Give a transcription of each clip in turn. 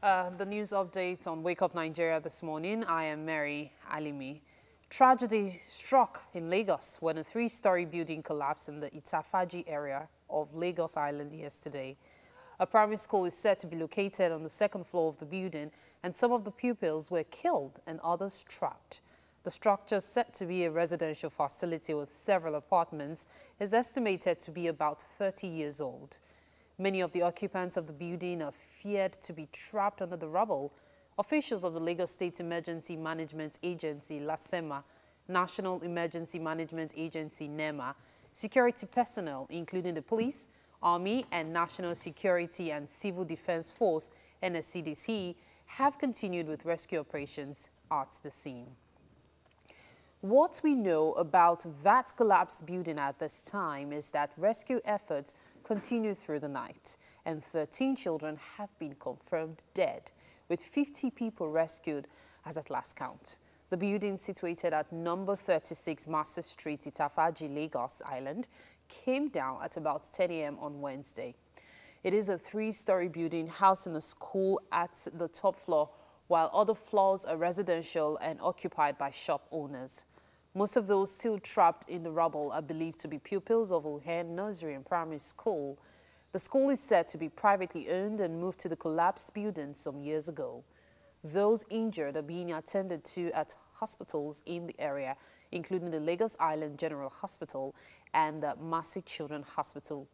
The news updates on Wake Up Nigeria this morning. I am Mary Alimi. Tragedy struck in Lagos when a three-story building collapsed in the Itafaji area of Lagos Island yesterday. A primary school is said to be located on the second floor of the building, and some of the pupils were killed and others trapped. The structure, said to be a residential facility with several apartments, is estimated to be about 30 years old. Many of the occupants of the building are feared to be trapped under the rubble. Officials of the Lagos State Emergency Management Agency, LASEMA, National Emergency Management Agency, NEMA, security personnel, including the police, Army, and National Security and Civil Defense Force, NSCDC, have continued with rescue operations at the scene. What we know about that collapsed building at this time is that rescue efforts continued through the night, and 13 children have been confirmed dead, with 50 people rescued as at last count. The building, situated at number 36 Master Street, Itafaji, Lagos Island, came down at about 10 a.m. on Wednesday. It is a three-story building housing a school at the top floor, while other floors are residential and occupied by shop owners. Most of those still trapped in the rubble are believed to be pupils of Ohen Nursery and Primary School. The school is said to be privately owned and moved to the collapsed building some years ago. Those injured are being attended to at hospitals in the area, including the Lagos Island General Hospital and the Mercy Children's Hospital.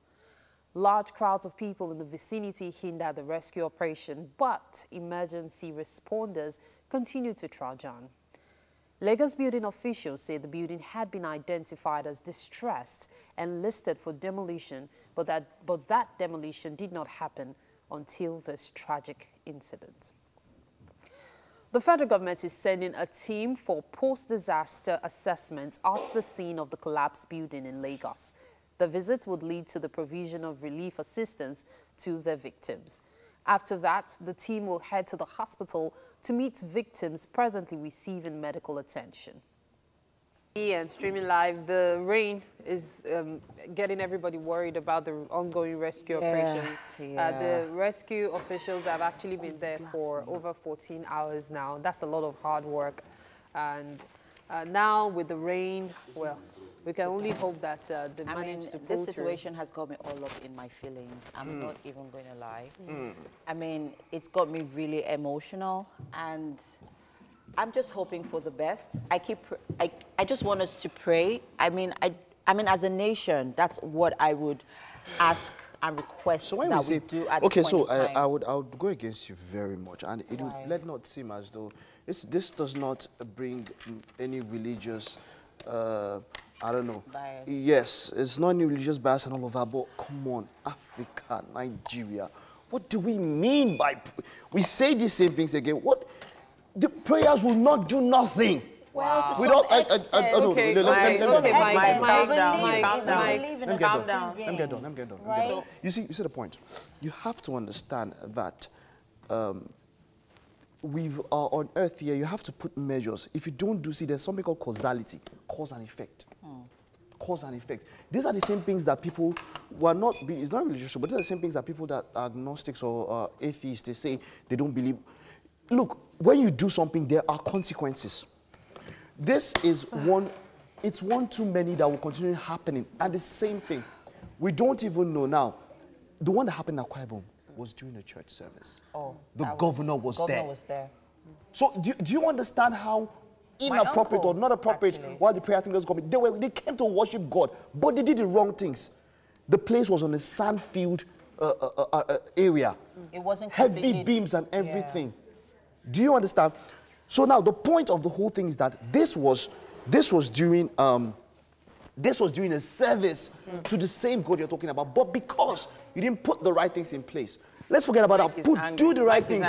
Large crowds of people in the vicinity hindered the rescue operation, but emergency responders continue to trudge on. Lagos building officials say the building had been identified as distressed and listed for demolition, but that demolition did not happen until this tragic incident. The federal government is sending a team for post-disaster assessment at the scene of the collapsed building in Lagos. The visit would lead to the provision of relief assistance to the victims. After that, the team will head to the hospital to meet victims presently receiving medical attention. And streaming live, the rain is getting everybody worried about the ongoing rescue operation. The rescue officials have actually been there for over 14 hours now. That's a lot of hard work. And now with the rain, well, we can only hope that they manage to pull this situation has got me all up in my feelings. I'm not even going to lie. I mean, it's got me really emotional, and I'm just hoping for the best. I just want us to pray. I mean, as a nation, that's what I would ask and request. So when we say, do at okay, so I would go against you very much, and it would let not seem as though this does not bring any religious. I don't know. Bias. Yes, it's not any religious bias and all of that, but come on, Africa, Nigeria, what do we mean by... We say these same things again. What? The prayers will not do nothing. Well, just okay, calm down. Let me get done. Right? You see the point. You have to understand that we are on earth here. You have to put measures. If you don't do, see, there's something called causality, cause and effect. Cause and effect. These are the same things that people who are not, it's not religious, but these are the same things that people that are agnostics or atheists, they say they don't believe. Look, when you do something, there are consequences. This is it's one too many that will continue happening. And the same thing, we don't even know now. The one that happened at Akwa Ibom was during a church service. Oh, the governor was there. So do you understand how inappropriate or not appropriate while the prayer thing was coming? They came to worship God, but they did the wrong things. The place was on a sandfield area. It wasn't heavy beams and everything. Yeah. Do you understand? So now the point of the whole thing is that this was during a service to the same God you're talking about, but because you didn't put the right things in place. Let's forget about that. Do the right things.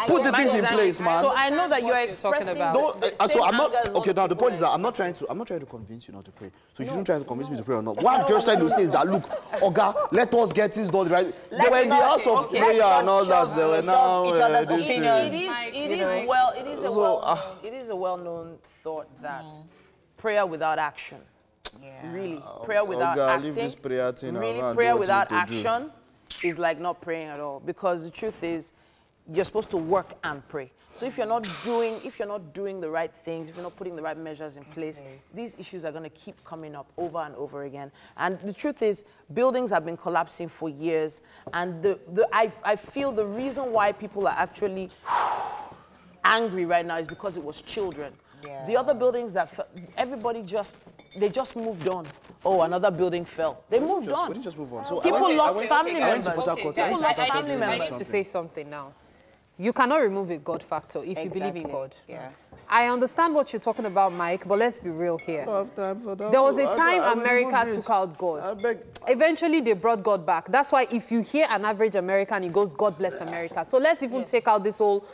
Put the things in place, man. So I know that you're expressing about. So I'm not. Okay, now the point is that I'm not trying to convince you not to pray. So you shouldn't try to convince me to pray or not. What I'm just trying to say is that, look, Oga, let us get this done right. They were in the house of prayer and all that. They were now. It is a well-known thought that prayer without action. Really, prayer without acting. Prayer without action is like not praying at all, because the truth is, you're supposed to work and pray. So if you're not doing the right things, if you're not putting the right measures in place, these issues are going to keep coming up over and over again. And the truth is, buildings have been collapsing for years. And I feel the reason why people are actually angry right now is because it was children. Yeah. The other buildings that everybody just moved on. Oh, another building fell. They moved on. We didn't just move on. So people lost family members. I need to say something now. You cannot remove a God factor if you believe in God. Yeah. I understand what you're talking about, Mike, but let's be real here. There was a time America took out God. Eventually, they brought God back. That's why if you hear an average American, he goes, God bless America. So let's even take out this whole,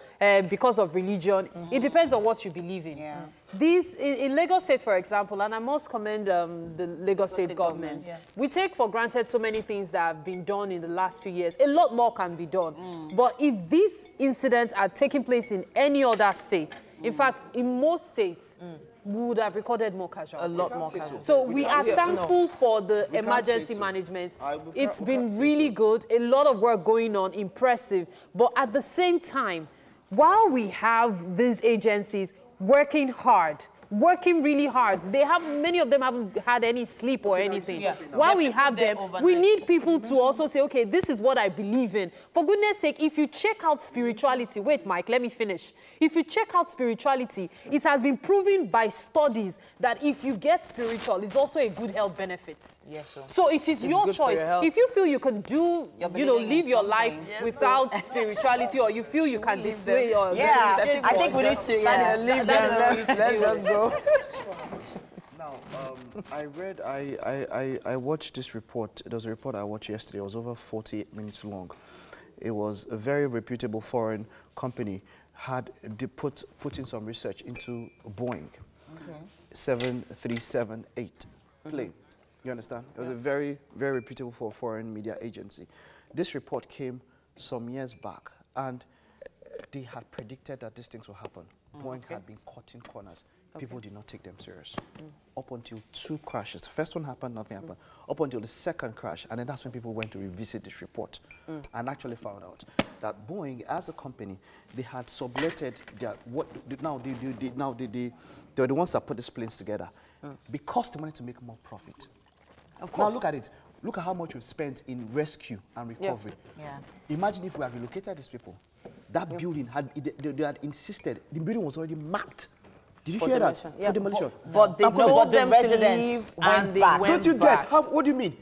because of religion. It depends on what you believe in. Yeah. These, in Lagos State, for example, and I must commend the Lagos State government, we take for granted so many things that have been done in the last few years. A lot more can be done. But if these incidents are taking place in any other state, in fact, in most states, we would have recorded more casualties. A lot more casualties. So we are thankful for the emergency management. It's been really good. A lot of work going on, impressive. But at the same time, while we have these agencies working hard, working really hard. Many of them haven't had any sleep or anything. Yeah. While we have them, we need people to also say, okay, this is what I believe in. For goodness sake, if you check out spirituality, wait, Mike, let me finish. If you check out spirituality, it has been proven by studies that if you get spiritual, it's also a good health benefit. Yes, sir. So it is your choice. If you feel you can do, live your life without spirituality, or you feel you can dissuade or I think we need to leave Let's go. Now, I watched this report. There was a report I watched yesterday. It was over 48 minutes long. It was a very reputable foreign company had put in some research into Boeing 7378 plane. You understand? It was a very, very reputable foreign media agency. This report came some years back, and they had predicted that these things will happen. Boeing had been cutting corners. People did not take them serious. Up until 2 crashes. The first one happened, nothing happened. Up until the second crash, and then that's when people went to revisit this report and actually found out that Boeing, as a company, they had subletted their, they were the ones that put these planes together because they wanted to make more profit. Of course. Now look at it. Look at how much we've spent in rescue and recovery. Yeah. Imagine if we had relocated these people. That building, they had insisted, the building was already marked. Did you hear that? Yeah. For demolition. But they told them to leave and they went back. Don't you get? What do you mean?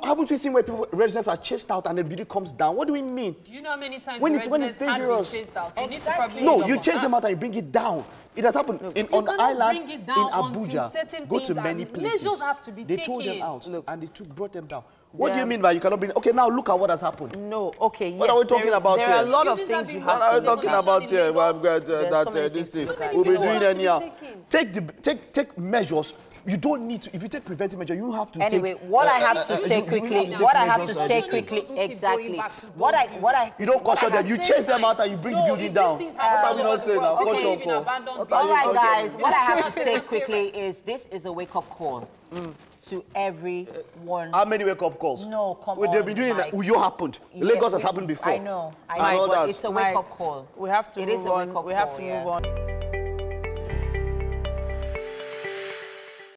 Haven't we seen where residents are chased out and the building comes down? What do we mean? Do you know how many times when it's dangerous? Chased out? You need to probably you chase them out and you bring it down. It has happened on the island in Abuja. Go to many places. Measures have to be taken. They told them out and they brought them down. What do you mean by you cannot bring? Okay, now look at what has happened. No, okay, yes. What are we talking about here? There are a lot of things you have to do. What are we talking about here? This thing. We'll be doing anyhow. Take measures. You don't need to. If you take preventive measures, you don't have to take. Anyway, what I have to say quickly. What I have to say quickly. Exactly. What I. You don't caution them. You chase them out and you bring the building down. What are we not saying now? Caution. All right, guys. What I have to say quickly is this is a wake-up call to everyone. How many wake-up calls? No, come on. They've been doing that. Uyo happened. Lagos has happened before. I know. But it's a wake-up call. We have to move on. We have to move on.